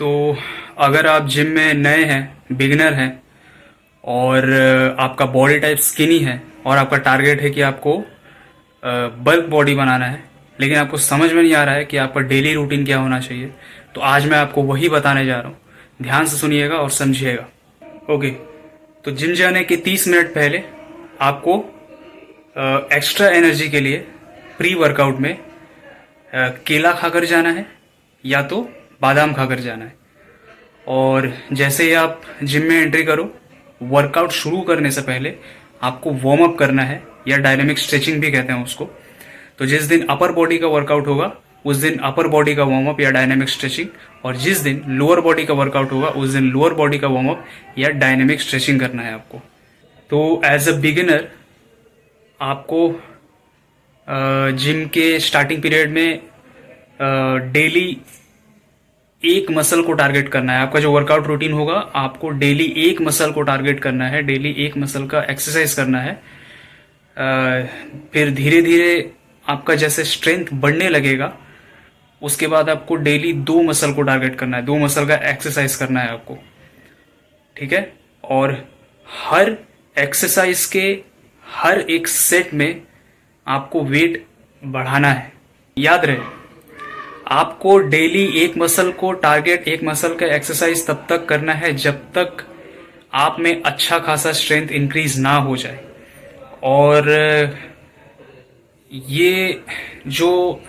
तो अगर आप जिम में नए हैं, बिगिनर हैं और आपका बॉडी टाइप स्किनी है और आपका टारगेट है कि आपको बल्क बॉडी बनाना है, लेकिन आपको समझ में नहीं आ रहा है कि आपका डेली रूटीन क्या होना चाहिए, तो आज मैं आपको वही बताने जा रहा हूँ। ध्यान से सुनिएगा और समझिएगा। ओके, तो जिम जाने के 30 मिनट पहले आपको एक्स्ट्रा एनर्जी के लिए प्री वर्कआउट में केला खाकर जाना है या तो बादाम खाकर जाना है। और जैसे ही आप जिम में एंट्री करो, वर्कआउट शुरू करने से पहले आपको वार्म अप करना है, या डायनेमिक स्ट्रेचिंग भी कहते हैं उसको। तो जिस दिन अपर बॉडी का वर्कआउट होगा उस दिन अपर बॉडी का वार्म अप या डायनेमिक स्ट्रेचिंग, और जिस दिन लोअर बॉडी का वर्कआउट होगा उस दिन लोअर बॉडी का वार्म अप या डायनेमिक स्ट्रेचिंग करना है आपको। तो एज अ बिगिनर आपको जिम के स्टार्टिंग पीरियड में डेली एक मसल को टारगेट करना है। आपका जो वर्कआउट रूटीन होगा, आपको डेली एक मसल को टारगेट करना है, डेली एक मसल का एक्सरसाइज करना है। फिर धीरे धीरे आपका जैसे स्ट्रेंथ बढ़ने लगेगा, उसके बाद आपको डेली दो मसल को टारगेट करना है, दो मसल का एक्सरसाइज करना है आपको, ठीक है। और हर एक्सरसाइज के हर एक सेट में आपको वेट बढ़ाना है। याद रहे, आपको डेली एक मसल को टारगेट, एक मसल का एक्सरसाइज तब तक करना है जब तक आप में अच्छा खासा स्ट्रेंथ इंक्रीज ना हो जाए। और ये जो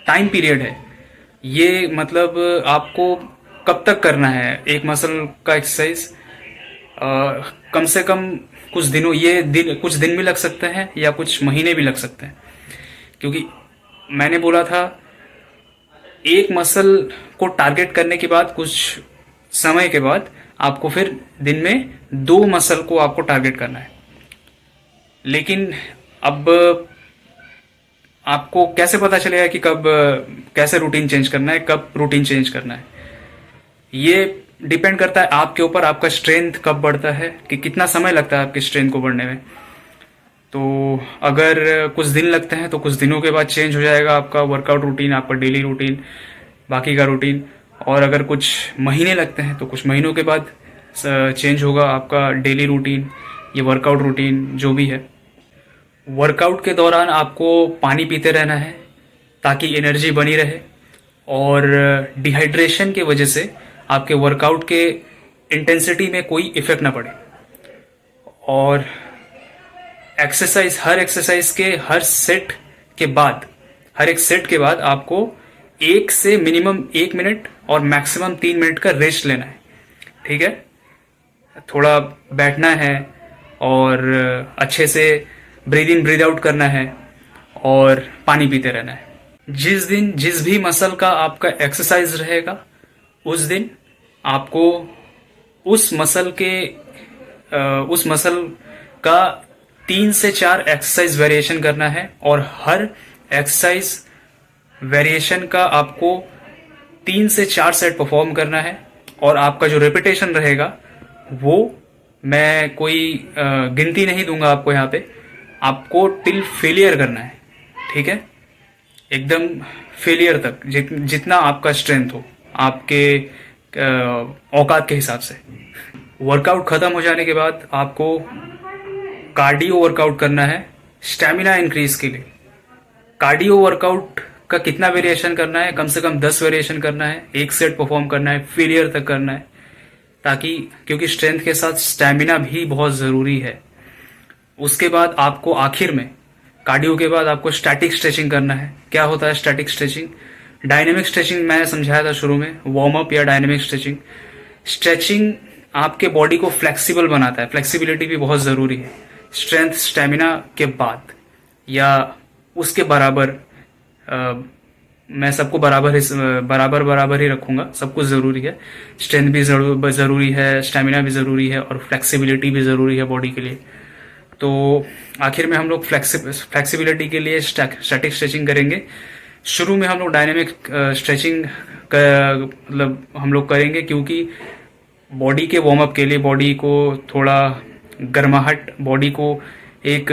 टाइम पीरियड है, ये मतलब आपको कब तक करना है एक मसल का एक्सरसाइज, कम से कम कुछ दिनों, ये दिन कुछ दिन भी लग सकते हैं या कुछ महीने भी लग सकते हैं। क्योंकि मैंने बोला था एक मसल को टारगेट करने के बाद कुछ समय के बाद आपको फिर दिन में दो मसल को आपको टारगेट करना है। लेकिन अब आपको कैसे पता चलेगा कि कब कैसे रूटीन चेंज करना है, कब रूटीन चेंज करना है? ये डिपेंड करता है आपके ऊपर, आपका स्ट्रेंथ कब बढ़ता है, कि कितना समय लगता है आपके स्ट्रेंथ को बढ़ने में। तो अगर कुछ दिन लगते हैं तो कुछ दिनों के बाद चेंज हो जाएगा आपका वर्कआउट रूटीन, आपका डेली रूटीन, बाकी का रूटीन। और अगर कुछ महीने लगते हैं तो कुछ महीनों के बाद चेंज होगा आपका डेली रूटीन, ये वर्कआउट रूटीन जो भी है। वर्कआउट के दौरान आपको पानी पीते रहना है ताकि एनर्जी बनी रहे, और डिहाइड्रेशन के वजह से आपके वर्कआउट के इंटेंसिटी में कोई इफेक्ट ना पड़े। और एक्सरसाइज, हर एक्सरसाइज के हर सेट के बाद, हर एक सेट के बाद आपको एक से मिनिमम 1 मिनट और मैक्सिमम 3 मिनट का रेस्ट लेना है, ठीक है। थोड़ा बैठना है और अच्छे से ब्रीद इन ब्रीद आउट करना है और पानी पीते रहना है। जिस दिन जिस भी मसल का आपका एक्सरसाइज रहेगा उस दिन आपको उस मसल के उस मसल का 3 से 4 एक्सरसाइज वेरिएशन करना है, और हर एक्सरसाइज वेरिएशन का आपको 3 से 4 सेट परफॉर्म करना है। और आपका जो रेपिटेशन रहेगा वो मैं कोई गिनती नहीं दूंगा आपको यहाँ पे, आपको टिल फेलियर करना है, ठीक है, एकदम फेलियर तक, जितना आपका स्ट्रेंथ हो आपके औकात के हिसाब से। वर्कआउट खत्म हो जाने के बाद आपको कार्डियो वर्कआउट करना है स्टैमिना इंक्रीज के लिए। कार्डियो वर्कआउट का कितना वेरिएशन करना है? कम से कम 10 वेरिएशन करना है, एक सेट परफॉर्म करना है, फेलियर तक करना है, ताकि, क्योंकि स्ट्रेंथ के साथ स्टैमिना भी बहुत ज़रूरी है। उसके बाद आपको आखिर में, कार्डियो के बाद आपको स्टैटिक स्ट्रेचिंग करना है। क्या होता है स्टैटिक स्ट्रेचिंग? डायनेमिक स्ट्रेचिंग मैंने समझाया था शुरू में, वार्म अप या डायनेमिक स्ट्रेचिंग। स्ट्रेचिंग आपके बॉडी को फ्लेक्सिबल बनाता है, फ्लेक्सिबिलिटी भी बहुत ज़रूरी है। स्ट्रेंथ स्टैमिना के बाद या उसके बराबर, मैं सबको बराबर ही रखूंगा, सब कुछ ज़रूरी है। स्ट्रेंथ भी ज़रूरी है, स्टैमिना भी ज़रूरी है, और फ्लेक्सिबिलिटी भी ज़रूरी है बॉडी के लिए। तो आखिर में हम लोग फ्लेक्सिबिलिटी के लिए स्टैटिक स्ट्रेचिंग करेंगे। शुरू में हम लोग डायनेमिक स्ट्रेचिंग मतलब हम लोग करेंगे, क्योंकि बॉडी के वार्म अप के लिए, बॉडी को थोड़ा गर्माहट, बॉडी को एक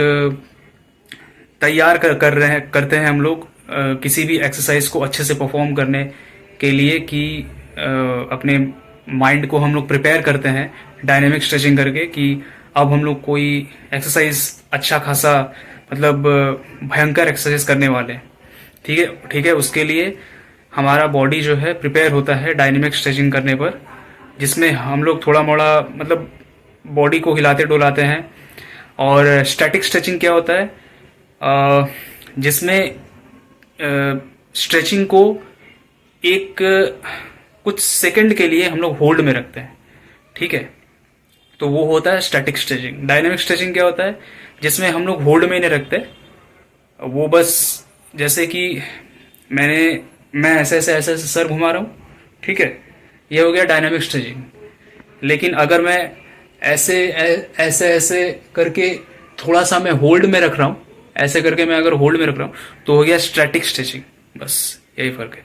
तैयार करते हैं हम लोग किसी भी एक्सरसाइज को अच्छे से परफॉर्म करने के लिए, कि अपने माइंड को हम लोग प्रिपेयर करते हैं डायनेमिक स्ट्रेचिंग करके कि अब हम लोग कोई एक्सरसाइज अच्छा खासा मतलब भयंकर एक्सरसाइज करने वाले हैं। ठीक है, ठीक है। उसके लिए हमारा बॉडी जो है प्रिपेयर होता है डायनेमिक स्ट्रेचिंग करने पर, जिसमें हम लोग थोड़ा मोड़ा मतलब बॉडी को हिलाते डुलाते हैं। और स्टैटिक स्ट्रेचिंग क्या होता है, जिसमें स्ट्रेचिंग को एक कुछ सेकंड के लिए हम लोग होल्ड में रखते हैं। ठीक है, तो वो होता है स्टैटिक स्ट्रेचिंग। डायनेमिक स्ट्रेचिंग क्या होता है, जिसमें हम लोग होल्ड में नहीं रखते, वो बस जैसे कि मैं ऐसे ऐसे ऐसे ऐसे सर घुमा रहा हूँ, ठीक है, ये हो गया डायनामिक स्ट्रेचिंग। लेकिन अगर मैं ऐसे ऐसे ऐसे करके थोड़ा सा मैं होल्ड में रख रहा हूँ, ऐसे करके मैं अगर होल्ड में रख रहा हूँ तो हो गया स्टैटिक स्ट्रेचिंग। बस यही फर्क है।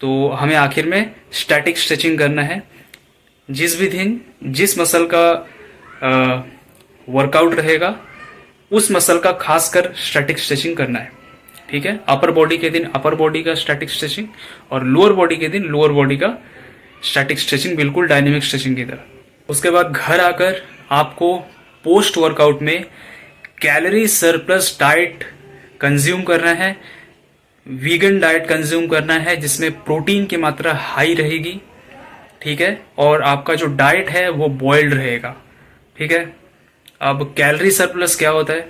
तो हमें आखिर में स्टैटिक स्ट्रेचिंग करना है। जिस मसल का वर्कआउट रहेगा उस मसल का खासकर स्टैटिक स्ट्रेचिंग करना है। ठीक है, अपर बॉडी के दिन अपर बॉडी का स्टैटिक स्ट्रेचिंग और लोअर बॉडी के दिन लोअर बॉडी का स्टैटिक स्ट्रेचिंग, बिल्कुल डायनेमिक स्ट्रेचिंग की तरह। उसके बाद घर आकर आपको पोस्ट वर्कआउट में कैलोरी सरप्लस डाइट कंज्यूम करना है, वीगन डाइट कंज्यूम करना है, जिसमें प्रोटीन की मात्रा हाई रहेगी। ठीक है, और आपका जो डाइट है वो बॉइल्ड रहेगा। ठीक है, अब कैलोरी सरप्लस क्या होता है,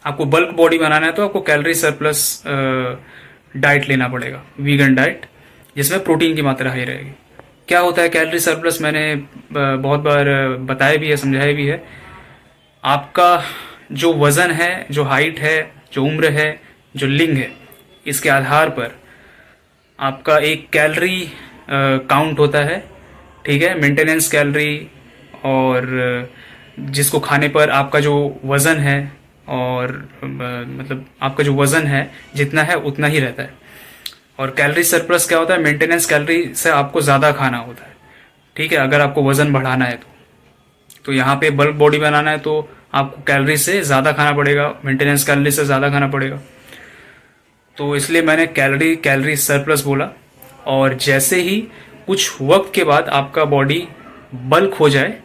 आपको बल्क बॉडी बनाना है तो आपको कैलोरी सरप्लस डाइट लेना पड़ेगा, वीगन डाइट, जिसमें प्रोटीन की मात्रा हाई रहेगी। क्या होता है कैलोरी सरप्लस, मैंने बहुत बार बताया भी है, समझाया भी है। आपका जो वजन है, जो हाइट है, जो उम्र है, जो लिंग है, इसके आधार पर आपका एक कैलोरी काउंट होता है। ठीक है, मेंटेनेंस कैलोरी, और जिसको खाने पर आपका जो वजन है और मतलब आपका जो वजन है जितना है उतना ही रहता है। और कैलोरी सरप्लस क्या होता है, मेंटेनेंस कैलोरी से आपको ज़्यादा खाना होता है। ठीक है, अगर आपको वजन बढ़ाना है तो यहाँ पे बल्क बॉडी बनाना है तो आपको कैलोरी से ज़्यादा खाना पड़ेगा, मेंटेनेंस कैलोरी से ज़्यादा खाना पड़ेगा। तो इसलिए मैंने कैलोरी सरप्लस बोला। और जैसे ही कुछ वक्त के बाद आपका बॉडी बल्क हो जाए,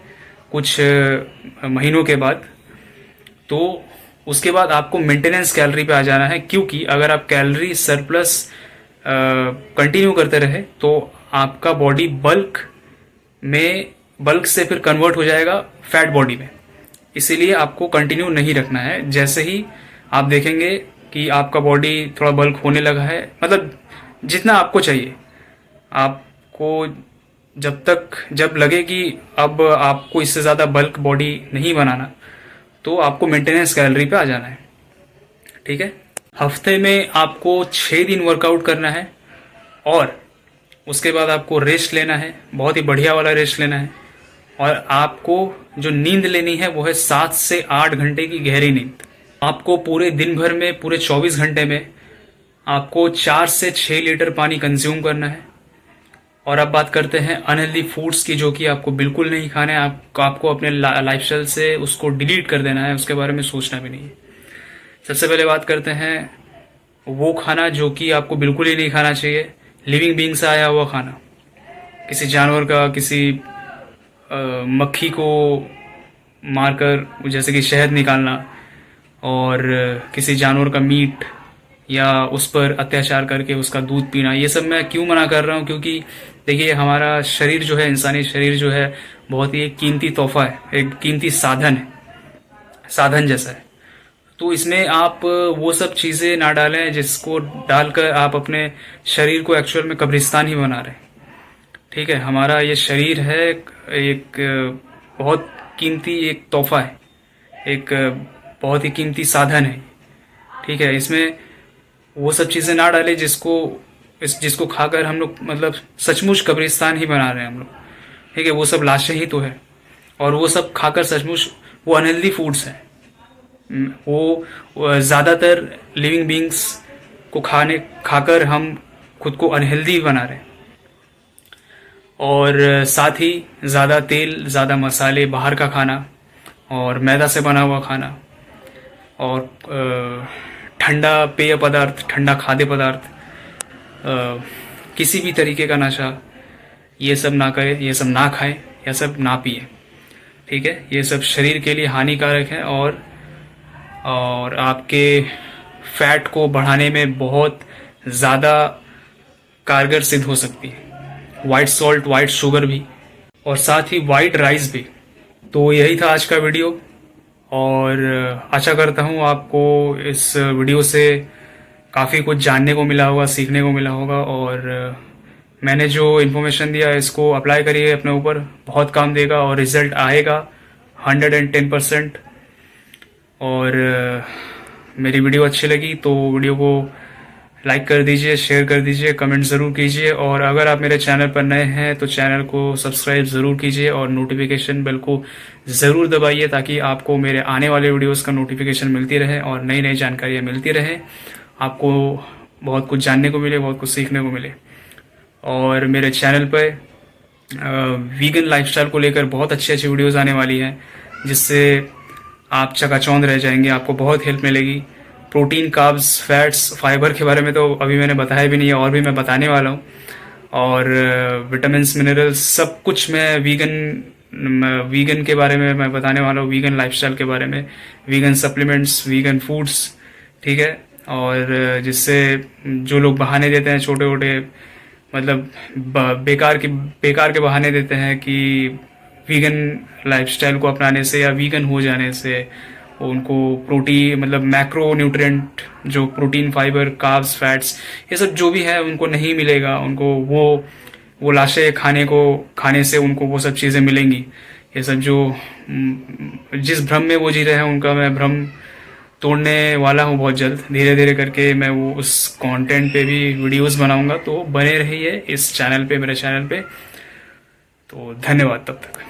कुछ महीनों के बाद, तो उसके बाद आपको मेंटेनेंस कैलोरी पे आ जाना है। क्योंकि अगर आप कैलोरी सरप्लस कंटिन्यू करते रहे तो आपका बॉडी बल्क से फिर कन्वर्ट हो जाएगा फैट बॉडी में। इसीलिए आपको कंटिन्यू नहीं रखना है। जैसे ही आप देखेंगे कि आपका बॉडी थोड़ा बल्क होने लगा है, मतलब जितना आपको चाहिए, आपको जब लगे कि अब आपको इससे ज़्यादा बल्क बॉडी नहीं बनाना, तो आपको मेंटेनेंस कैलोरी पे आ जाना है। ठीक है, हफ्ते में आपको 6 दिन वर्कआउट करना है और उसके बाद आपको रेस्ट लेना है, बहुत ही बढ़िया वाला रेस्ट लेना है। और आपको जो नींद लेनी है वो है 7 से 8 घंटे की गहरी नींद। आपको पूरे दिन भर में, पूरे 24 घंटे में आपको 4 से 6 लीटर पानी कंज्यूम करना है। और अब बात करते हैं अनहेल्दी फूड्स की, जो कि आपको बिल्कुल नहीं खाना है। आपको अपने लाइफस्टाइल से उसको डिलीट कर देना है, उसके बारे में सोचना भी नहीं है। सबसे पहले बात करते हैं वो खाना जो कि आपको बिल्कुल ही नहीं खाना चाहिए, लिविंग बीइंग से आया हुआ खाना, किसी जानवर का, किसी मक्खी को मारकर जैसे कि शहद निकालना, और किसी जानवर का मीट या उस पर अत्याचार करके उसका दूध पीना। ये सब मैं क्यों मना कर रहा हूँ, क्योंकि देखिए हमारा शरीर जो है, इंसानी शरीर जो है, बहुत ही एक कीमती तोहफा है, एक कीमती साधन है, साधन जैसा है। तो इसमें आप वो सब चीज़ें ना डालें जिसको डालकर आप अपने शरीर को एक्चुअल में कब्रिस्तान ही बना रहे हैं। ठीक है, हमारा ये शरीर है एक बहुत कीमती एक तोहफा है, एक बहुत ही कीमती साधन है। ठीक है, इसमें वो सब चीज़ें ना डालें जिसको खाकर हम लोग मतलब सचमुच कब्रिस्तान ही बना रहे हैं हम लोग। ठीक है, वो सब लाशें ही तो है, और वो सब खाकर सचमुच वो अनहेल्दी फूड्स हैं। वो ज़्यादातर लिविंग बीइंग्स को खाकर हम खुद को अनहेल्दी बना रहे हैं। और साथ ही ज़्यादा तेल, ज़्यादा मसाले, बाहर का खाना और मैदा से बना हुआ खाना, और ठंडा पेय पदार्थ, ठंडा खाद्य पदार्थ, किसी भी तरीके का नशा, ये सब ना करें, ये सब ना खाएं, ये सब ना पिए, ठीक है। ये सब शरीर के लिए हानिकारक है और आपके फैट को बढ़ाने में बहुत ज़्यादा कारगर सिद्ध हो सकती है। वाइट सॉल्ट, वाइट शुगर भी, और साथ ही वाइट राइस भी। तो यही था आज का वीडियो, और आशा करता हूँ आपको इस वीडियो से काफ़ी कुछ जानने को मिला होगा, सीखने को मिला होगा। और मैंने जो इन्फॉर्मेशन दिया इसको अप्लाई करिए अपने ऊपर, बहुत काम देगा और रिजल्ट आएगा 110%। और मेरी वीडियो अच्छी लगी तो वीडियो को लाइक कर दीजिए, शेयर कर दीजिए, कमेंट ज़रूर कीजिए। और अगर आप मेरे चैनल पर नए हैं तो चैनल को सब्सक्राइब ज़रूर कीजिए और नोटिफिकेशन बेल को ज़रूर दबाइए, ताकि आपको मेरे आने वाले वीडियोस का नोटिफिकेशन मिलती रहे और नई नई जानकारियाँ मिलती रहे, आपको बहुत कुछ जानने को मिले, बहुत कुछ सीखने को मिले। और मेरे चैनल पर वीगन लाइफस्टाइल को लेकर बहुत अच्छी अच्छी वीडियोज़ आने वाली हैं, जिससे आप चकाचौंध रह जाएंगे, आपको बहुत हेल्प मिलेगी। प्रोटीन, कार्ब्स, फैट्स, फाइबर के बारे में तो अभी मैंने बताया भी नहीं है, और भी मैं बताने वाला हूँ। और विटामिन्स, मिनरल्स, सब कुछ मैं वीगन के बारे में मैं बताने वाला हूँ, वीगन लाइफस्टाइल के बारे में, वीगन सप्लीमेंट्स, वीगन फूड्स, ठीक है। और जिससे जो लोग बहाने देते हैं छोटे छोटे, मतलब बेकार के बहाने देते हैं कि वीगन लाइफस्टाइल को अपनाने से या वीगन हो जाने से उनको प्रोटीन, मतलब मैक्रो न्यूट्रिएंट, जो प्रोटीन, फाइबर, कार्ब्स, फैट्स, ये सब जो भी है उनको नहीं मिलेगा। उनको वो लाशें खाने से उनको वो सब चीज़ें मिलेंगी। ये सब जो जिस भ्रम में वो जी रहे हैं, उनका मैं भ्रम तोड़ने वाला हूँ बहुत जल्द। धीरे धीरे करके मैं वो उस कंटेंट पे भी वीडियोस बनाऊंगा, तो बने रहिए इस चैनल पे, मेरे चैनल पे। तो धन्यवाद तब तक।